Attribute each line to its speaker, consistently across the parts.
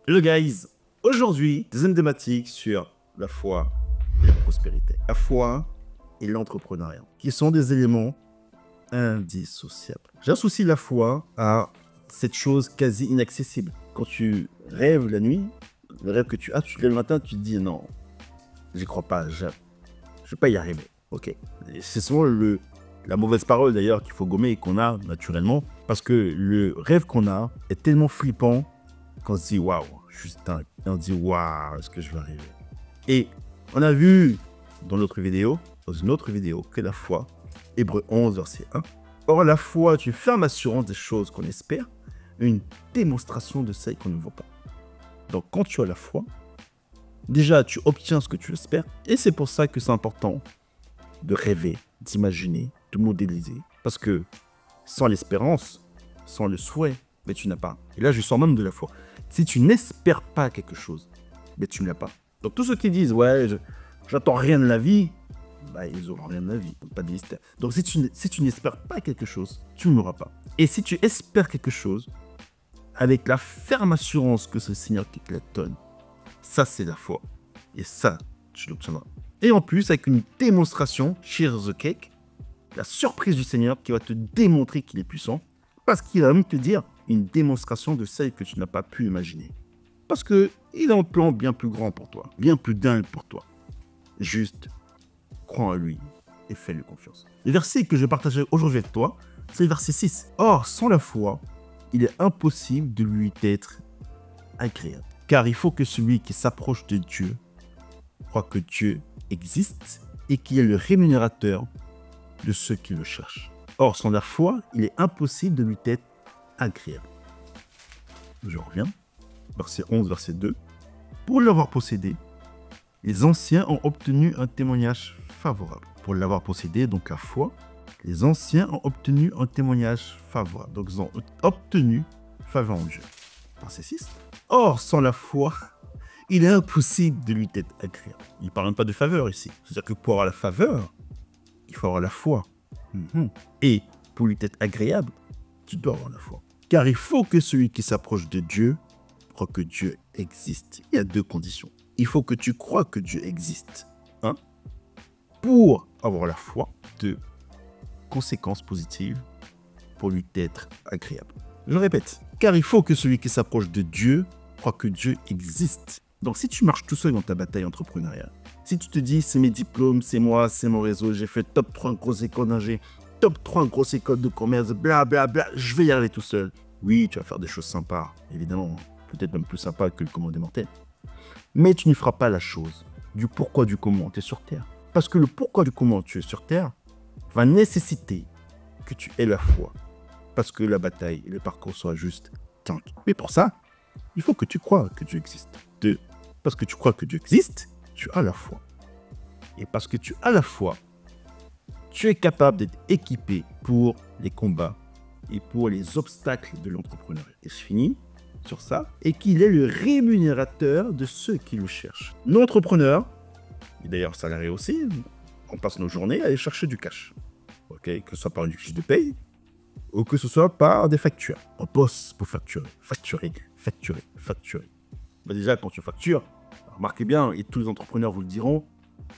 Speaker 1: Hello guys, aujourd'hui, deuxième thématique sur la foi et la prospérité. La foi et l'entrepreneuriat, qui sont des éléments indissociables. J'associe la foi à cette chose quasi inaccessible. Quand tu rêves la nuit, le rêve que tu as, tu te lèves le matin, tu te dis non, j'y crois pas, je vais pas y arriver. Ok. Et c'est souvent la mauvaise parole d'ailleurs qu'il faut gommer et qu'on a naturellement, parce que le rêve qu'on a est tellement flippant qu'on se dit waouh, je suis dingue. Et on dit waouh, est-ce que je vais arriver? Et on a vu dans une autre vidéo, que la foi, Hébreux 11, verset 1. Or, la foi, tu fermes assurance des choses qu'on espère, une démonstration de celles qu'on ne voit pas. Donc, quand tu as la foi, déjà, tu obtiens ce que tu espères, et c'est pour ça que c'est important de rêver, d'imaginer, de modéliser. Parce que sans l'espérance, sans le souhait, mais tu n'as pas. Et là, je sors même de la foi. Si tu n'espères pas quelque chose, mais tu ne l'as pas. Donc tous ceux qui disent, ouais, j'attends rien de la vie, bah, ils n'auront rien de la vie, pas de mystère. Donc si tu n'espères pas quelque chose, tu ne l'auras pas. Et si tu espères quelque chose, avec la ferme assurance que c'est le Seigneur qui te la donne, ça c'est la foi. Et ça, tu l'obtiendras. Et en plus, avec une démonstration, share the cake, la surprise du Seigneur qui va te démontrer qu'il est puissant, parce qu'il va même te dire une démonstration de celle que tu n'as pas pu imaginer. Parce qu'il a un plan bien plus grand pour toi, bien plus dingue pour toi. Juste, crois en lui et fais-lui confiance. Le verset que je vais partager aujourd'hui avec toi, c'est le verset 6. Or, sans la foi, il est impossible de lui être agréable. Car il faut que celui qui s'approche de Dieu croit que Dieu existe et qu'il est le rémunérateur de ceux qui le cherchent. Or, sans la foi, il est impossible de lui être agréable. Je reviens. Verset 11, verset 2. Pour l'avoir possédé, les anciens ont obtenu un témoignage favorable. Pour l'avoir possédé, donc la foi, les anciens ont obtenu un témoignage favorable. Donc, ils ont obtenu faveur en Dieu. Verset 6. Or, sans la foi, il est impossible de lui être agréable. Il ne parle même pas de faveur ici. C'est-à-dire que pour avoir la faveur, il faut avoir la foi. Et pour lui être agréable, tu dois avoir la foi. Car il faut que celui qui s'approche de Dieu croit que Dieu existe. Il y a deux conditions. Il faut que tu crois que Dieu existe. Pour avoir la foi, de conséquences positives pour lui être agréable. Je répète. Car il faut que celui qui s'approche de Dieu croit que Dieu existe. Donc si tu marches tout seul dans ta bataille entrepreneuriale, si tu te dis c'est mes diplômes, c'est moi, c'est mon réseau, j'ai fait top 3 grosses écoles d'ingé, top 3 grosses écoles de commerce, bla bla bla, je vais y arriver tout seul. Oui, tu vas faire des choses sympas, évidemment, peut-être même plus sympas que le commun des mortels. Mais tu ne feras pas la chose du pourquoi du comment tu es sur Terre. Parce que le pourquoi du comment tu es sur Terre va nécessiter que tu aies la foi. Parce que la bataille et le parcours soient juste tank. Mais pour ça, il faut que tu crois que Dieu existe. Parce que tu crois que Dieu existe, tu as la foi. Et parce que tu as la foi, tu es capable d'être équipé pour les combats et pour les obstacles de l'entrepreneuriat. Et je finis sur ça. Et qu'il est le rémunérateur de ceux qui le cherchent. Nous, entrepreneurs, et d'ailleurs salariés aussi, on passe nos journées à aller chercher du cash. Que ce soit par une fiche de paye ou que ce soit par des factures. On bosse pour facturer. Bah déjà, quand tu factures, remarquez bien, et tous les entrepreneurs vous le diront,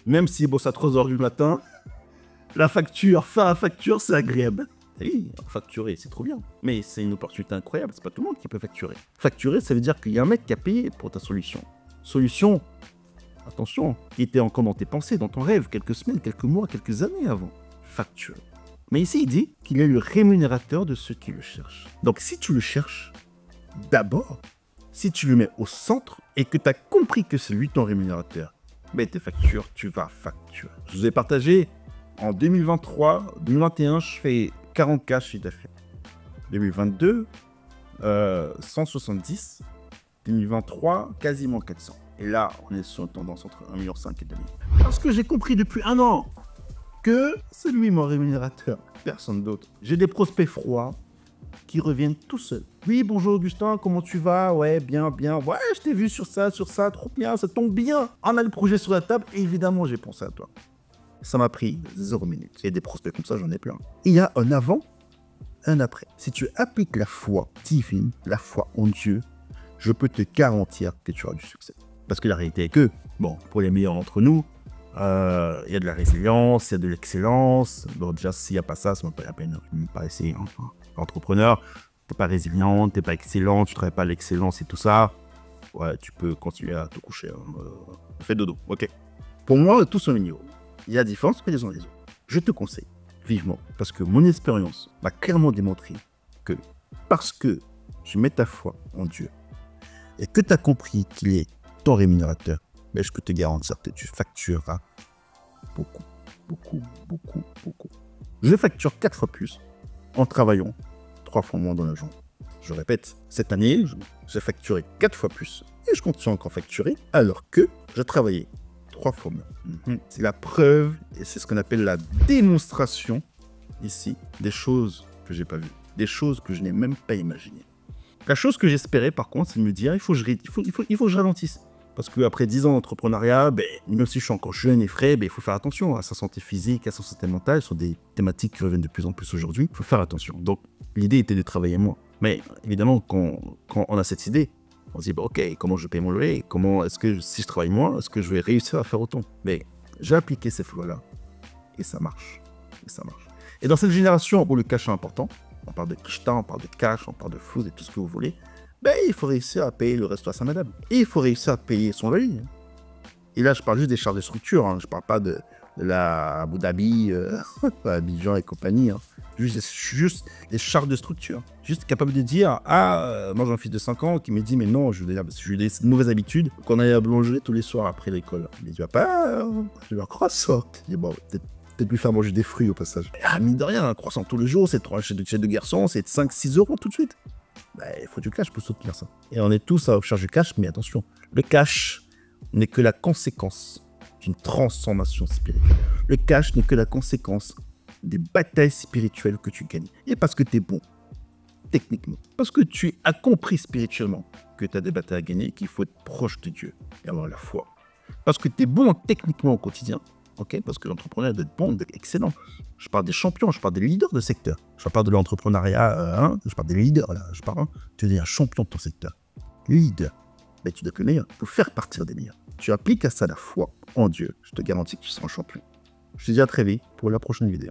Speaker 1: même s'ils bossent à 3h du matin, la facture, faire la facture, c'est agréable. Oui, facturer, c'est trop bien. Mais c'est une opportunité incroyable, c'est pas tout le monde qui peut facturer. Facturer, ça veut dire qu'il y a un mec qui a payé pour ta solution. Solution, attention, qui était encore dans tes pensées, dans ton rêve, quelques semaines, quelques mois, quelques années avant. Facturer. Mais ici, il dit qu'il est le rémunérateur de ceux qui le cherchent. Donc si tu le cherches, d'abord, si tu le mets au centre et que tu as compris que c'est lui ton rémunérateur, mais tes factures, tu vas facturer. Je vous ai partagé en 2023, 2021, je fais 40K chiffre d'affaires. 2022, 170. 2023, quasiment 400. Et là, on est sur une tendance entre 1,5 million et 2 millions. Parce que j'ai compris depuis un an que c'est lui mon rémunérateur, personne d'autre. J'ai des prospects froids qui reviennent tout seuls. Oui, bonjour Augustin, comment tu vas? Ouais, bien, bien. Ouais, je t'ai vu sur ça, trop bien, ça tombe bien. On a le projet sur la table, et évidemment, j'ai pensé à toi. Ça m'a pris 0 minutes. Et des prospects comme ça, j'en ai plein. Il y a un avant, un après. Si tu appliques la foi divine, la foi en Dieu, je peux te garantir que tu auras du succès. Parce que la réalité est que, bon, pour les meilleurs d'entre nous, il y a de la résilience, il y a de l'excellence. Bon, déjà, s'il n'y a pas ça, ça ne vaut pas la peine. Je ne vais pas essayer. Hein. Entrepreneur, tu n'es pas résilient, tu n'es pas excellent, tu ne travailles pas l'excellence et tout ça. Ouais, tu peux continuer à te coucher. Hein. Fais dodo, ok. Pour moi, tous sont égaux. Il y a différence que les uns les autres. Je te conseille vivement, parce que mon expérience m'a clairement démontré que parce que tu mets ta foi en Dieu et que tu as compris qu'il est ton rémunérateur, mais je peux te garantir que tu factureras beaucoup, beaucoup, beaucoup, beaucoup. Je facture 4 fois plus en travaillant 3 fois moins dans la journée. Je répète, cette année, j'ai facturé 4 fois plus et je continue encore facturer alors que je travaillais 3 fois moins. C'est la preuve et c'est ce qu'on appelle la démonstration ici des choses que j'ai pas vues, des choses que je n'ai même pas imaginées. La chose que j'espérais par contre, c'est de me dire il faut que je ralentisse. Parce qu'après 10 ans d'entrepreneuriat, même si je suis encore jeune et frais, il faut faire attention à sa santé physique, à sa santé mentale. Ce sont des thématiques qui reviennent de plus en plus aujourd'hui. Il faut faire attention. Donc, l'idée était de travailler moins. Mais évidemment, quand on a cette idée, on se dit, ok, comment je paye mon loyer? Comment est-ce que, si je travaille moins, est-ce que je vais réussir à faire autant? Mais j'ai appliqué ces lois-là et ça marche. Et ça marche. Et dans cette génération où le cash est important, on parle de kishta, on parle de cash, on parle de food et tout ce que vous voulez, il faut réussir à payer le resto à sa madame. Et il faut réussir à payer son loyer. Et là, je parle juste des charges de structure. Hein. Je ne parle pas de la Abu Dhabi, Abidjan et compagnie. Hein. Juste les charges de structure. Juste capable de dire, moi j'ai un fils de 5 ans qui me dit, mais non, je veux dire, parce que j'ai des mauvaises habitudes, qu'on aille à la boulangerie tous les soirs après l'école. Il me dit, tu vas pas, je vais un croissant. Je dis, bon, peut-être lui faire manger des fruits au passage. Mine de rien, un croissant tous les jours, c'est 3 chèques de garçon, c'est 5-6 euros tout de suite. Il faut du cash pour soutenir ça. Et on est tous à la recherche du cash, mais attention, le cash n'est que la conséquence d'une transformation spirituelle. Le cash n'est que la conséquence des batailles spirituelles que tu gagnes. Et parce que tu es bon, techniquement, parce que tu as compris spirituellement que tu as des batailles à gagner, qu'il faut être proche de Dieu et avoir la foi. Parce que tu es bon techniquement au quotidien, ok, parce que l'entrepreneur doit être bon, doit être excellent. Je parle des champions, je parle des leaders de secteur. Je parle de l'entrepreneuriat, je parle des leaders, là. Tu es un champion de ton secteur. Leader, tu dois être le meilleur. Il faut faire partir des meilleurs. Tu appliques à ça la foi en Dieu. Je te garantis que tu seras un champion. Je te dis à très vite pour la prochaine vidéo.